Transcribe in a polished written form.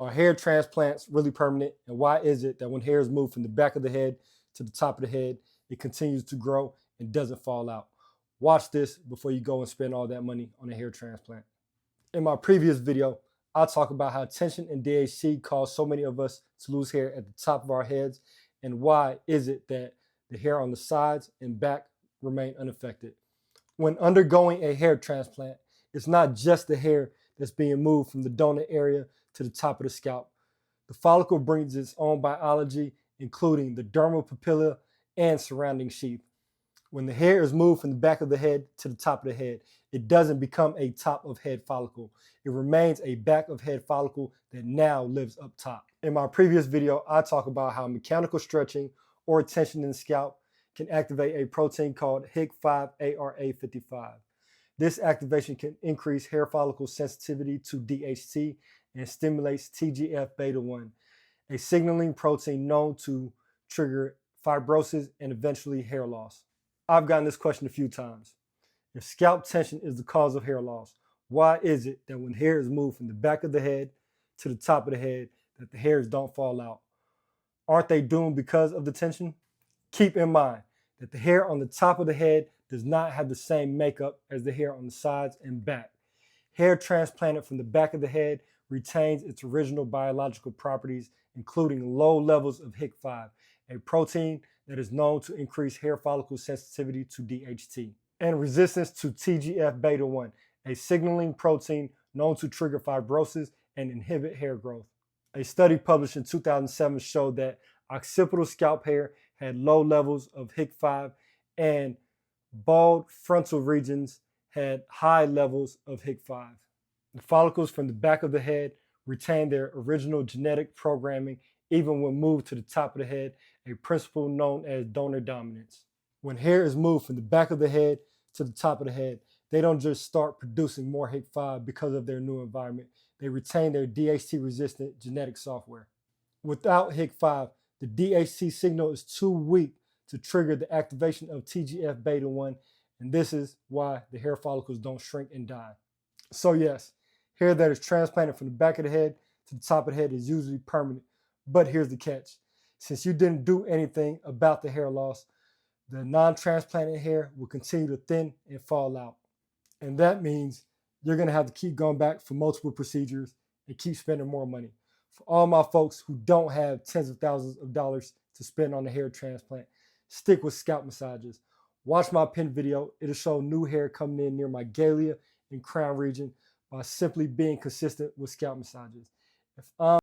Are hair transplants really permanent? And why is it that when hair is moved from the back of the head to the top of the head, it continues to grow and doesn't fall out? Watch this before you go and spend all that money on a hair transplant. In my previous video, I'll talk about how tension and DHT cause so many of us to lose hair at the top of our heads, and why is it that the hair on the sides and back remain unaffected. When undergoing a hair transplant, it's not just the hair that's being moved from the donor area to the top of the scalp. The follicle brings its own biology, including the dermal papilla and surrounding sheath. When the hair is moved from the back of the head to the top of the head, it doesn't become a top of head follicle. It remains a back of head follicle that now lives up top. In my previous video, I talk about how mechanical stretching or tension in the scalp can activate a protein called Hic-5 ARA55. This activation can increase hair follicle sensitivity to DHT and stimulates TGF-beta1, a signaling protein known to trigger fibrosis and eventually hair loss. I've gotten this question a few times. If scalp tension is the cause of hair loss, why is it that when hair is moved from the back of the head to the top of the head, that the hairs don't fall out? Aren't they doomed because of the tension? Keep in mind that the hair on the top of the head does not have the same makeup as the hair on the sides and back. Hair transplanted from the back of the head retains its original biological properties, including low levels of Hic-5, a protein that is known to increase hair follicle sensitivity to DHT, and resistance to TGF-beta1, a signaling protein known to trigger fibrosis and inhibit hair growth. A study published in 2007 showed that occipital scalp hair had low levels of Hic-5 and bald frontal regions had high levels of Hic-5. The follicles from the back of the head retain their original genetic programming even when moved to the top of the head, a principle known as donor dominance. When hair is moved from the back of the head to the top of the head, they don't just start producing more Hic-5 because of their new environment. They retain their DHT-resistant genetic software. Without Hic-5, the DHT signal is too weak to trigger the activation of TGF-beta1, and this is why the hair follicles don't shrink and die. So yes, hair that is transplanted from the back of the head to the top of the head is usually permanent, but here's the catch. Since you didn't do anything about the hair loss, the non-transplanted hair will continue to thin and fall out. And that means you're going to have to keep going back for multiple procedures and keep spending more money. For all my folks who don't have tens of thousands of dollars to spend on a hair transplant, stick with scalp massages. Watch my pinned video. It'll show new hair coming in near my galea and crown region by simply being consistent with scalp massages. If I'm